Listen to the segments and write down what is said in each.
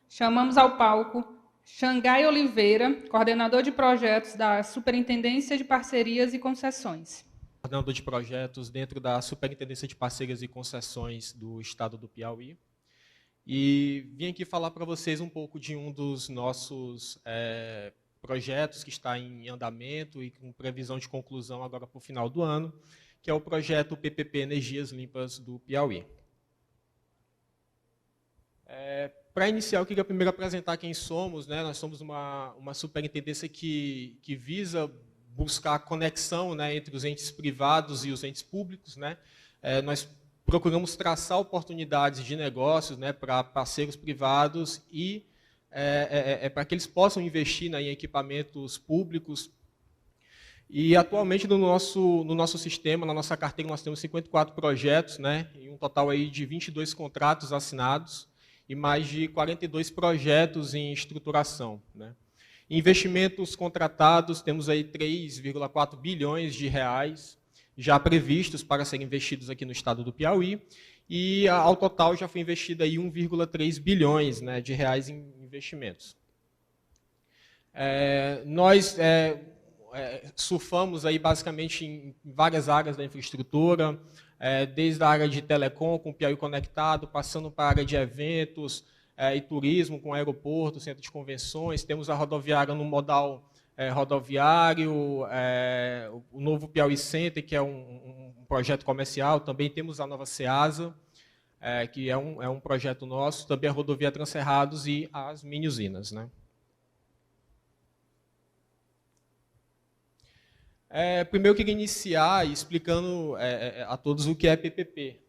chamamos ao palco Xangai Oliveira, coordenador de projetos da Superintendência de Parcerias e Concessões. Coordenador de projetos dentro da Superintendência de Parcerias e Concessões do Estado do Piauí. E vim aqui falar para vocês um pouco de um dos nossos projetos que está em andamento e com previsão de conclusão agora para o final do ano, que é o projeto PPP Energias Limpas do Piauí. Para iniciar, eu queria primeiro apresentar quem somos. Nós somos uma superintendência que visa buscar a conexão, entre os entes privados e os entes públicos. Nós procuramos traçar oportunidades de negócios para parceiros privados e para que eles possam investir em equipamentos públicos. E, atualmente, no nosso sistema, na nossa carteira, nós temos 54 projetos, e um total aí de 22 contratos assinados e mais de 42 projetos em estruturação. Investimentos contratados, temos aí 3,4 bilhões de reais já previstos para serem investidos aqui no estado do Piauí, e ao total já foi investido aí 1,3 bilhões de reais em investimentos. Nós surfamos aí basicamente em várias áreas da infraestrutura, desde a área de telecom, com o Piauí Conectado, passando para a área de eventos e turismo, com aeroporto, centro de convenções. Temos a rodoviária no modal rodoviário, o novo Piauí Center, que é um projeto comercial. Também temos a nova Ceasa, que é um projeto nosso, também a rodovia Transcerrados e as mini-usinas. Primeiro eu queria iniciar explicando a todos o que é PPP.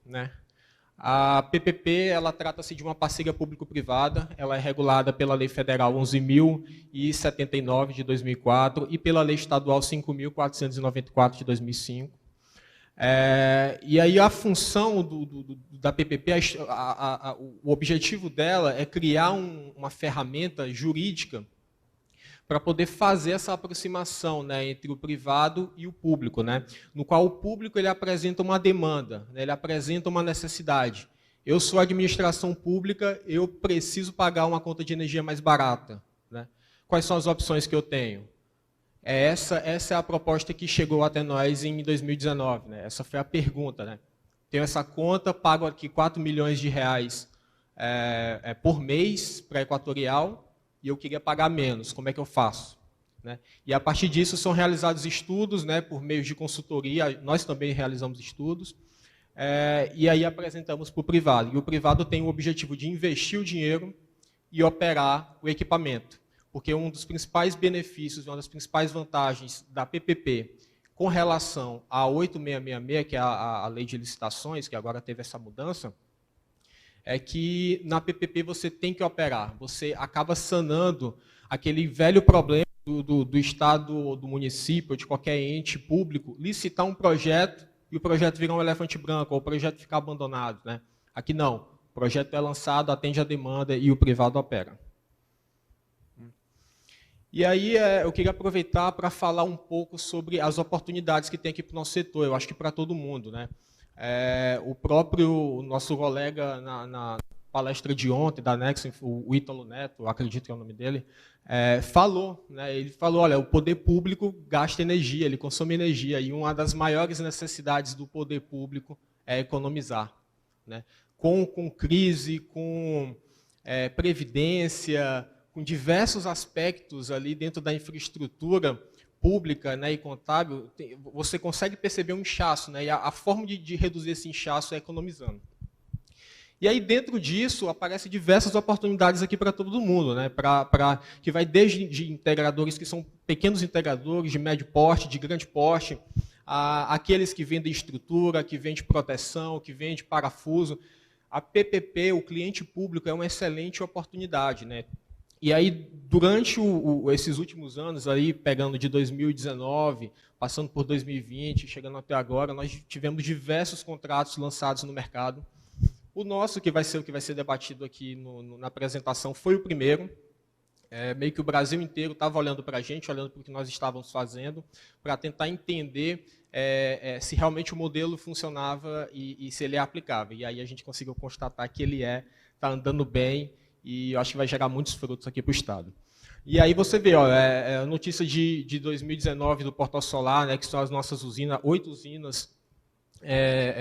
A PPP ela trata-se de uma parceria público-privada, ela é regulada pela Lei Federal 11.079 de 2004 e pela Lei Estadual 5.494 de 2005. E aí a função da PPP, o objetivo dela é criar uma ferramenta jurídica para poder fazer essa aproximação entre o privado e o público, no qual o público ele apresenta uma demanda, ele apresenta uma necessidade. Eu sou administração pública, eu preciso pagar uma conta de energia mais barata. Quais são as opções que eu tenho? Essa é a proposta que chegou até nós em 2019. Essa foi a pergunta. Tenho essa conta, pago aqui 4 milhões de reais por mês para a Equatorial, e eu queria pagar menos, como é que eu faço? E a partir disso são realizados estudos, por meio de consultoria, nós também realizamos estudos, e aí apresentamos para o privado. E o privado tem o objetivo de investir o dinheiro e operar o equipamento, porque um dos principais benefícios, uma das principais vantagens da PPP com relação à 8666, que é a lei de licitações, que agora teve essa mudança, é que na PPP você tem que operar, você acaba sanando aquele velho problema do Estado, ou do município, ou de qualquer ente público, licitar um projeto e o projeto virar um elefante branco, ou o projeto ficar abandonado. Aqui não, o projeto é lançado, atende a demanda e o privado opera. E aí eu queria aproveitar para falar um pouco sobre as oportunidades que tem aqui para o nosso setor, eu acho que para todo mundo. O nosso colega na palestra de ontem, da Nexo, o Ítalo Neto, acredito que é o nome dele, falou. Ele falou, olha, o poder público gasta energia, ele consome energia, e uma das maiores necessidades do poder público é economizar. Com crise, com previdência, com diversos aspectos ali dentro da infraestrutura pública e contábil, você consegue perceber um inchaço, e a forma de reduzir esse inchaço é economizando. E aí, dentro disso, aparecem diversas oportunidades aqui para todo mundo, que vai desde de integradores que são pequenos integradores, de médio porte, de grande porte, aqueles que vendem estrutura, que vendem proteção, que vendem parafuso. A PPP, o cliente público, é uma excelente oportunidade. E aí, durante esses últimos anos, aí, pegando de 2019, passando por 2020, chegando até agora, nós tivemos diversos contratos lançados no mercado. O nosso, que vai ser debatido aqui na apresentação, foi o primeiro. Meio que o Brasil inteiro estava olhando para a gente, olhando para o que nós estávamos fazendo, para tentar entender se realmente o modelo funcionava e se ele é aplicável. E aí a gente conseguiu constatar que ele está andando bem e eu acho que vai gerar muitos frutos aqui para o Estado. E aí você vê, ó, a notícia de 2019 do Portal Solar, né, que são as nossas usinas, 8 usinas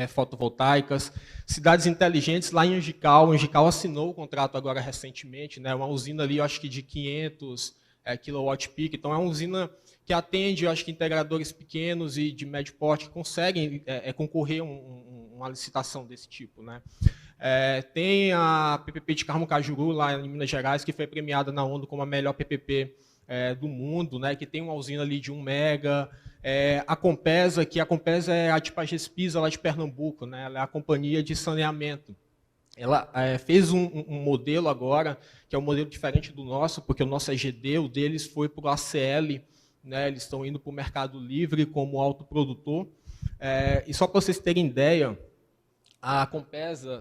fotovoltaicas, cidades inteligentes lá em Angical. Angical assinou o contrato agora recentemente, né, uma usina ali, eu acho que de 500 kW-peak, então é uma usina que atende, eu acho que integradores pequenos e de médio porte que conseguem concorrer a uma licitação desse tipo, né. Tem a PPP de Carmo Cajuru, lá em Minas Gerais, que foi premiada na ONU como a melhor PPP do mundo, né, que tem uma usina ali de 1 mega. A Compesa, que a Compesa é a tipo a Gespisa lá de Pernambuco, né, ela é a companhia de saneamento. Ela fez um modelo agora, que é um modelo diferente do nosso, porque o nosso é GD, o deles foi para o ACL, né, eles estão indo para o Mercado Livre como autoprodutor. E só para vocês terem ideia, a Compesa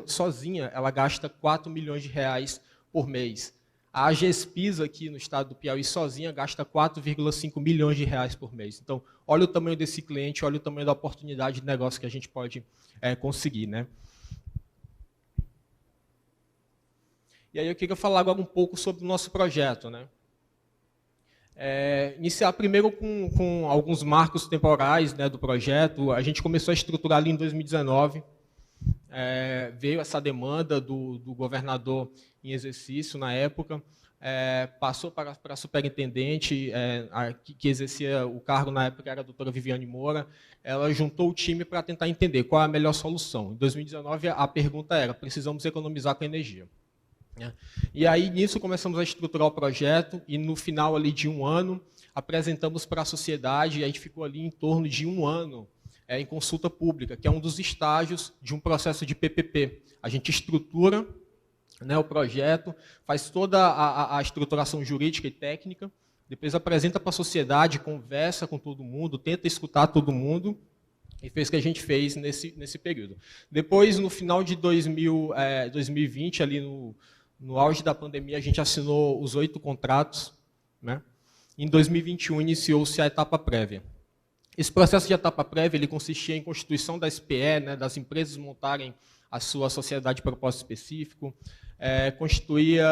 sozinha, ela gasta 4 milhões de reais por mês. A Gespisa, aqui no estado do Piauí, sozinha, gasta 4,5 milhões de reais por mês. Então, olha o tamanho desse cliente, olha o tamanho da oportunidade de negócio que a gente pode conseguir, né? E aí eu queria falar agora um pouco sobre o nosso projeto, né? Iniciar primeiro com alguns marcos temporais, né, do projeto. A gente começou a estruturar ali em 2019. Veio essa demanda do governador em exercício na época, passou para a superintendente, que exercia o cargo na época, era a doutora Viviane Moura. Ela juntou o time para tentar entender qual é a melhor solução. Em 2019, a pergunta era: precisamos economizar com energia. E aí, nisso, começamos a estruturar o projeto, e no final ali de 1 ano, apresentamos para a sociedade, e a gente ficou ali em torno de 1 ano em consulta pública, que é um dos estágios de um processo de PPP. A gente estrutura, né, o projeto, faz toda a estruturação jurídica e técnica, depois apresenta para a sociedade, conversa com todo mundo, tenta escutar todo mundo, e fez o que a gente fez nesse período. Depois, no final de 2020, ali no auge da pandemia, a gente assinou os 8 contratos, né? Em 2021, iniciou-se a etapa prévia. Esse processo de etapa prévia ele consistia em constituição da SPE, né, das empresas montarem a sua sociedade de propósito específico, constituía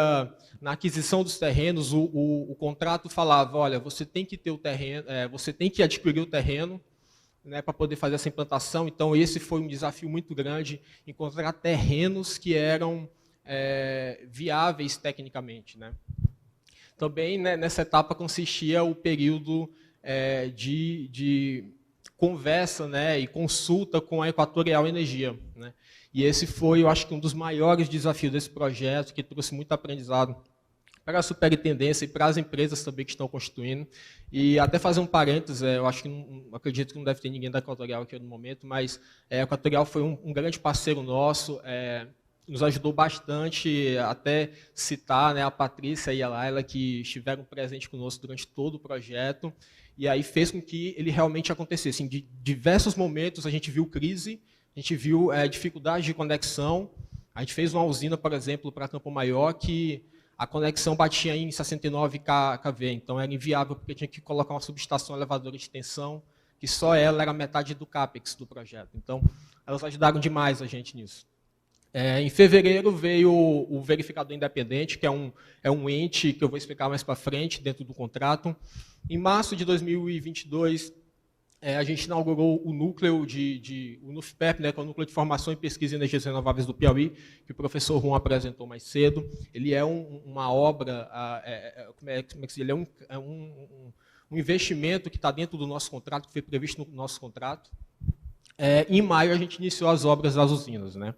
na aquisição dos terrenos, o contrato falava: olha, você tem que ter o terreno, você tem que adquirir o terreno, né, para poder fazer essa implantação. Então, esse foi um desafio muito grande, encontrar terrenos que eram viáveis tecnicamente, né. Também, né, nessa etapa consistia o período de conversa, né, e consulta com a Equatorial Energia, né. E esse foi, eu acho que um dos maiores desafios desse projeto, que trouxe muito aprendizado para a superintendência e para as empresas também que estão constituindo. E até fazer um parênteses, eu acho que acredito que não deve ter ninguém da Equatorial aqui no momento, mas a Equatorial foi um grande parceiro nosso, nos ajudou bastante, até citar, né, a Patrícia e a Laila, que estiveram presentes conosco durante todo o projeto, e aí fez com que ele realmente acontecesse. Em diversos momentos a gente viu crise, a gente viu dificuldade de conexão. A gente fez uma usina, por exemplo, para Campo Maior, que a conexão batia em 69 kV, então era inviável, porque tinha que colocar uma subestação elevadora de tensão, que só ela era metade do CAPEX do projeto. Então, elas ajudaram demais a gente nisso. Em fevereiro veio o verificador independente, que é um ente que eu vou explicar mais para frente, dentro do contrato. Em março de 2022, a gente inaugurou o núcleo o NUFPEP, né, que é o Núcleo de Formação e Pesquisa em Energias Renováveis do Piauí, que o professor Juan apresentou mais cedo. Ele é uma obra, como é que se diz? Ele é um investimento que está dentro do nosso contrato, que foi previsto no nosso contrato. Em maio, a gente iniciou as obras das usinas, né?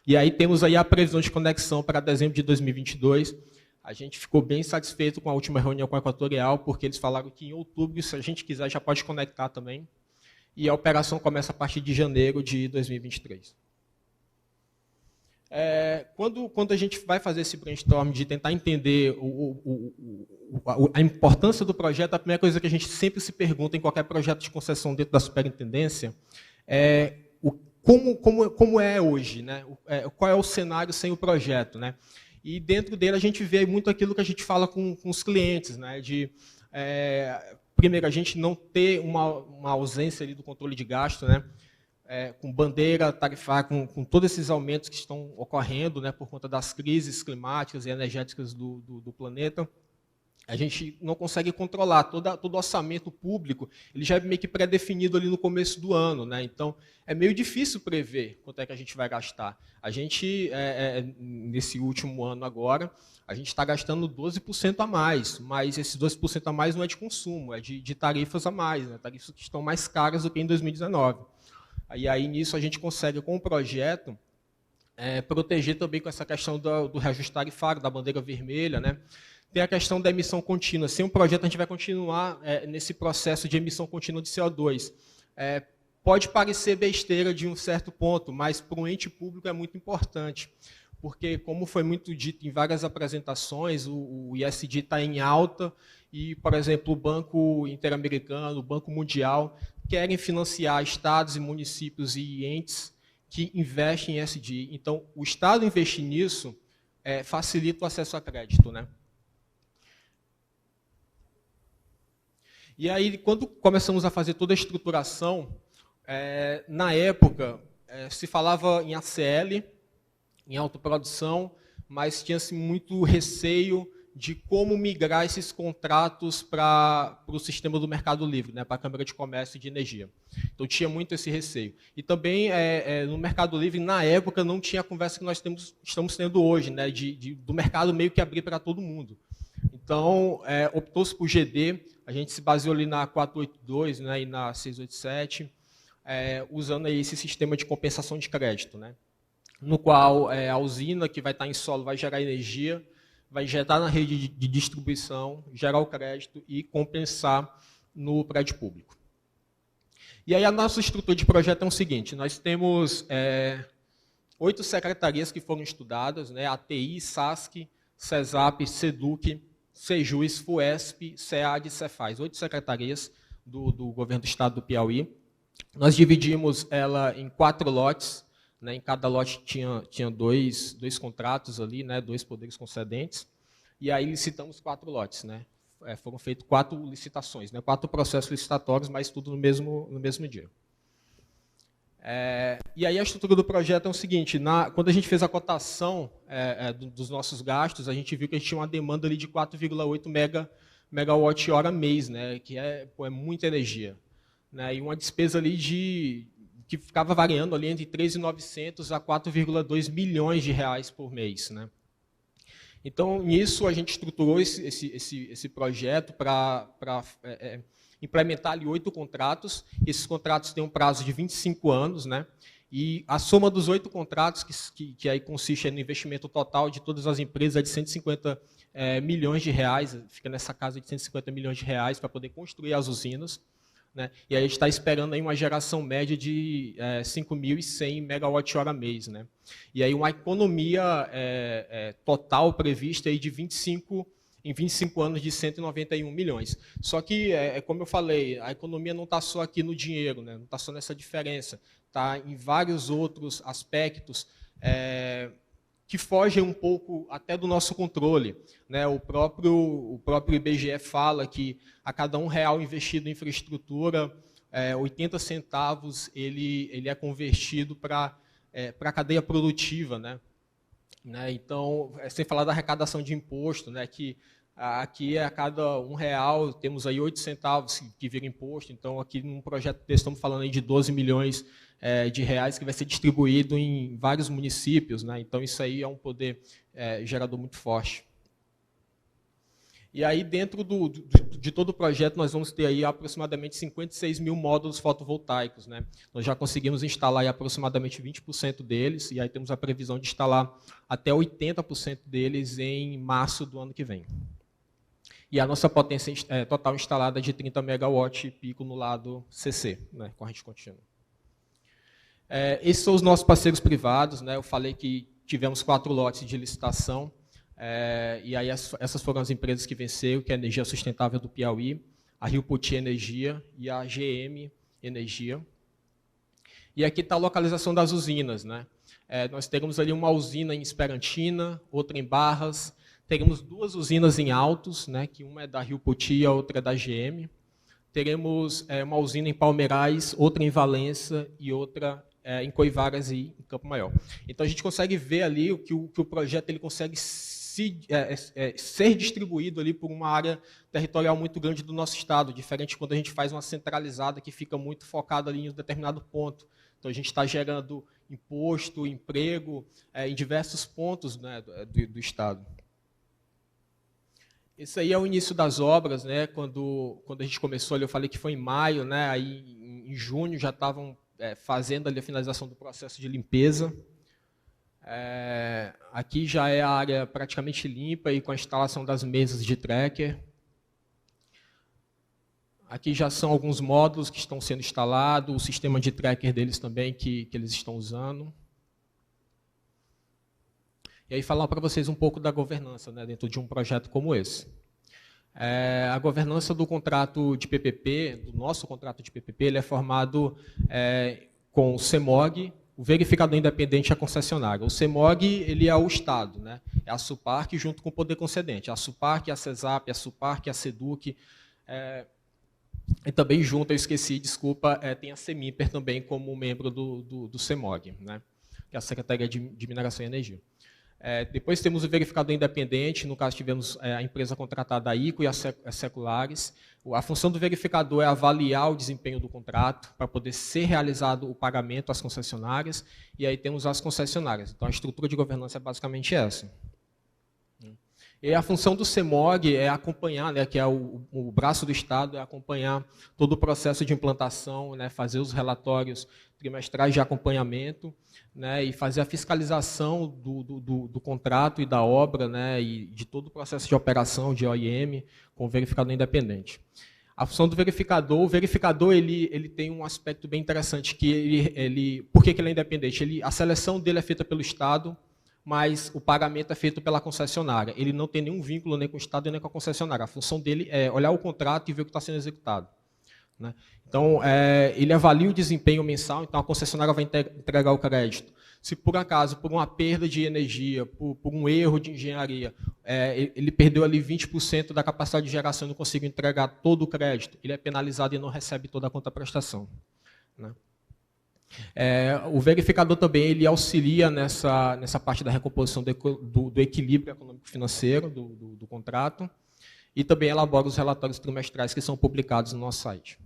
E aí temos aí a previsão de conexão para dezembro de 2022. A gente ficou bem satisfeito com a última reunião com a Equatorial, porque eles falaram que em outubro, se a gente quiser, já pode conectar também. E a operação começa a partir de janeiro de 2023. Quando a gente vai fazer esse brainstorm de tentar entender a importância do projeto, a primeira coisa que a gente sempre se pergunta em qualquer projeto de concessão dentro da superintendência como é hoje, né? Qual é o cenário sem o projeto, né? E dentro dele a gente vê muito aquilo que a gente fala com os clientes, né? Primeiro, a gente não ter uma ausência ali do controle de gasto, né? com bandeira tarifária, com todos esses aumentos que estão ocorrendo, né, por conta das crises climáticas e energéticas do planeta, a gente não consegue controlar. Todo orçamento público ele já é meio que pré-definido ali no começo do ano, né? Então, é meio difícil prever quanto é que a gente vai gastar. A gente, nesse último ano agora, a gente está gastando 12% a mais, mas esses 12% a mais não é de consumo, é de tarifas a mais, né? Tarifas que estão mais caras do que em 2019. E aí, nisso, a gente consegue, com o projeto, proteger também com essa questão do reajuste tarifário, da bandeira vermelha, né? Tem a questão da emissão contínua. Sem um projeto, a gente vai continuar nesse processo de emissão contínua de CO2. Pode parecer besteira de um certo ponto, mas para um ente público é muito importante, porque, como foi muito dito em várias apresentações, o ISD está em alta e, por exemplo, o Banco Interamericano, o Banco Mundial, querem financiar estados e municípios e entes que investem em ISD. Então, o Estado investir nisso facilita o acesso a crédito, né? E aí, quando começamos a fazer toda a estruturação, na época, se falava em ACL, em autoprodução, mas tinha-se muito receio de como migrar esses contratos para o sistema do Mercado Livre, né, para a Câmara de Comércio e de Energia. Então, tinha muito esse receio. E também, no Mercado Livre, na época, não tinha a conversa que nós estamos tendo hoje, né, do mercado meio que abrir para todo mundo. Então, optou-se por GD, a gente se baseou ali na 482, né, e na 687, usando aí esse sistema de compensação de crédito, né, no qual a usina que vai estar em solo vai gerar energia, vai injetar na rede de distribuição, gerar o crédito e compensar no prédio público. E aí a nossa estrutura de projeto é o seguinte, nós temos 8 secretarias que foram estudadas, né, ATI, SASC, CESAP, SEDUC, Sejus, FUESP, SEAD e Cefaz, 8 secretarias do governo do estado do Piauí. Nós dividimos ela em 4 lotes, né, em cada lote tinha dois contratos ali, né, 2 poderes concedentes, e aí licitamos 4 lotes. Né, foram feitas 4 licitações, né, 4 processos licitatórios, mas tudo no mesmo dia. E aí a estrutura do projeto é o seguinte, quando a gente fez a cotação dos nossos gastos, a gente viu que a gente tinha uma demanda ali de 4,8 megawatt-hora mês, né, que é muita energia. Né, e uma despesa ali que ficava variando ali entre 3.900 a 4,2 milhões de reais por mês. Né. Então, nisso, a gente estruturou esse projeto para implementar ali 8 contratos. Esses contratos têm um prazo de 25 anos, né? E a soma dos 8 contratos, que aí consiste no investimento total de todas as empresas, é de 150 milhões de reais, fica nessa casa de 150 milhões de reais para poder construir as usinas. Né? E aí a gente está esperando aí uma geração média de 5.100 megawatt-hora mês. Né? E aí uma economia total prevista aí de 25 anos de 191 milhões. Só que, como eu falei, a economia não está só aqui no dinheiro, né? Não está só nessa diferença, está em vários outros aspectos que fogem um pouco até do nosso controle. Né? O próprio IBGE fala que a cada R$1 investido em infraestrutura, 80 centavos ele é convertido para a cadeia produtiva. Né? Então, sem falar da arrecadação de imposto, né, que aqui a cada R$1 temos aí 8 centavos que vira imposto. Então, aqui num projeto desse, estamos falando aí de 12 milhões de reais que vai ser distribuído em vários municípios. Né? Então, isso aí é um poder gerador muito forte. E aí, dentro de todo o projeto, nós vamos ter aí aproximadamente 56 mil módulos fotovoltaicos. Né? Nós já conseguimos instalar aí aproximadamente 20% deles, e aí temos a previsão de instalar até 80% deles em março do ano que vem. E a nossa potência total instalada é de 30 megawatt pico no lado CC, né? Corrente contínua. Esses são os nossos parceiros privados. Né? Eu falei que tivemos 4 lotes de licitação. E aí essas foram as empresas que venceram, que é a Energia Sustentável do Piauí, a Rio Poti Energia e a GM Energia. E aqui está a localização das usinas. Né? Nós teremos ali uma usina em Esperantina, outra em Barras, teremos 2 usinas em Altos, né? Que uma é da Rio Poti e a outra é da GM. teremos uma usina em Palmeirais, outra em Valença e outra em Coivaras e em Campo Maior. Então, a gente consegue ver ali que o projeto ele consegue ser distribuído ali por uma área territorial muito grande do nosso estado, diferente quando a gente faz uma centralizada que fica muito focada ali em um determinado ponto. Então, a gente está gerando imposto, emprego em diversos pontos, né, do estado. Esse aí é o início das obras, né? Quando a gente começou ali, eu falei que foi em maio, né? Aí em junho já estavam fazendo ali a finalização do processo de limpeza. Aqui já é a área praticamente limpa e com a instalação das mesas de tracker. Aqui já são alguns módulos que estão sendo instalados, o sistema de tracker deles também que eles estão usando. E aí falar para vocês um pouco da governança, né, dentro de um projeto como esse. A governança do contrato de PPP, do nosso contrato de PPP, ele é formado com o CEMOG, o verificador independente e a concessionária. O CEMOG ele é o Estado, né, é a SUPARC junto com o poder concedente. A SUPARC, a CESAP, a SUPARC, a SEDUC, e também junto, eu esqueci, desculpa, tem a CEMIPER também como membro do CEMOG, né, que é a Secretaria de Mineração e Energia. Depois temos o verificador independente, no caso tivemos a empresa contratada, a ICO e as Seculares. A função do verificador é avaliar o desempenho do contrato para poder ser realizado o pagamento às concessionárias, e aí temos as concessionárias. Então, a estrutura de governança é basicamente essa. E a função do CEMOG é acompanhar, né, que é o braço do Estado, é acompanhar todo o processo de implantação, né, fazer os relatórios trimestrais de acompanhamento, né, e fazer a fiscalização do contrato e da obra, né, e de todo o processo de operação de OIM com o verificador independente. A função do verificador, o verificador ele tem um aspecto bem interessante, que por que ele é independente? A seleção dele é feita pelo Estado, mas o pagamento é feito pela concessionária. Ele não tem nenhum vínculo nem com o Estado nem com a concessionária. A função dele é olhar o contrato e ver o que está sendo executado, né? Então, ele avalia o desempenho mensal, então a concessionária vai entregar o crédito. Se por acaso, por uma perda de energia, por um erro de engenharia, ele perdeu ali 20% da capacidade de geração e não conseguiu entregar todo o crédito, ele é penalizado e não recebe toda a contraprestação, né? O verificador também ele auxilia nessa parte da recomposição do equilíbrio econômico-financeiro do contrato e também elabora os relatórios trimestrais que são publicados no nosso site.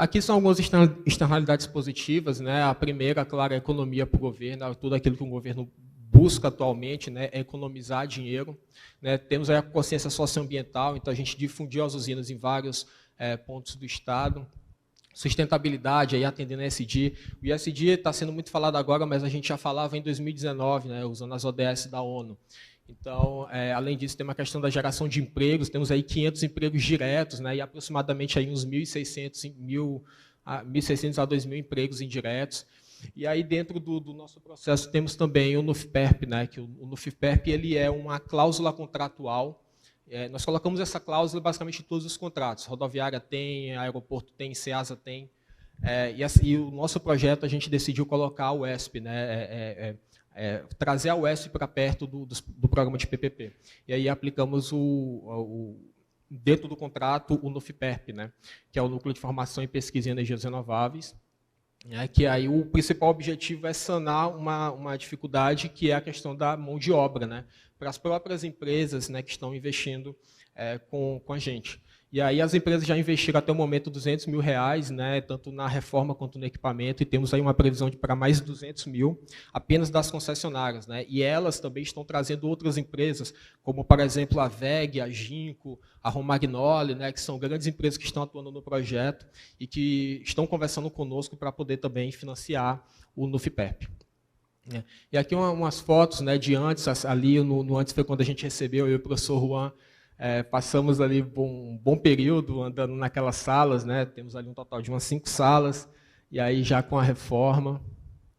Aqui são algumas externalidades positivas, né? A primeira, claro, é a economia para o governo, tudo aquilo que o governo busca atualmente, né, é economizar dinheiro, né? Temos aí a consciência socioambiental, então a gente difundiu as usinas em vários pontos do Estado. Sustentabilidade, aí atendendo a ESG. O ESG está sendo muito falado agora, mas a gente já falava em 2019, né, usando as ODS da ONU. Então, além disso, tem uma questão da geração de empregos, temos aí 500 empregos diretos, né, e aproximadamente aí uns 1.600 a 2.000 empregos indiretos. E aí, dentro do nosso processo, temos também o NUFPERP, né, que o NUFPERP ele é uma cláusula contratual. Nós colocamos essa cláusula basicamente em todos os contratos. Rodoviária tem, aeroporto tem, SEASA tem. E o nosso projeto, a gente decidiu colocar a UESP, né, trazer a UESP para perto do programa de PPP. E aí aplicamos, dentro do contrato, o NUFPERP, né, que é o Núcleo de Formação e Pesquisa em Energias Renováveis, que aí o principal objetivo é sanar uma dificuldade, que é a questão da mão de obra, né, para as próprias empresas, né, que estão investindo com a gente. E aí as empresas já investiram até o momento R$200 mil, né, tanto na reforma quanto no equipamento, e temos aí uma previsão para mais de 200 mil apenas das concessionárias, né, e elas também estão trazendo outras empresas, como, por exemplo, a VEG, a Ginco, a Romagnoli, né, que são grandes empresas que estão atuando no projeto e que estão conversando conosco para poder também financiar o NUFPERP. E aqui umas fotos, né, de antes, ali no antes foi quando a gente recebeu, eu e o professor Juan, passamos ali um bom período andando naquelas salas, né, temos ali um total de umas 5 salas, e aí já com a reforma,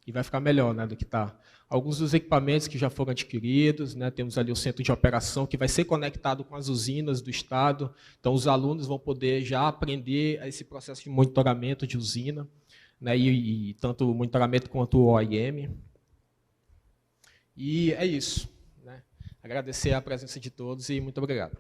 e vai ficar melhor, né, do que está. Alguns dos equipamentos que já foram adquiridos, né, temos ali o centro de operação, que vai ser conectado com as usinas do Estado, então os alunos vão poder já aprender esse processo de monitoramento de usina, né, e tanto o monitoramento quanto o OIM. E é isso, né? Agradecer a presença de todos e muito obrigado.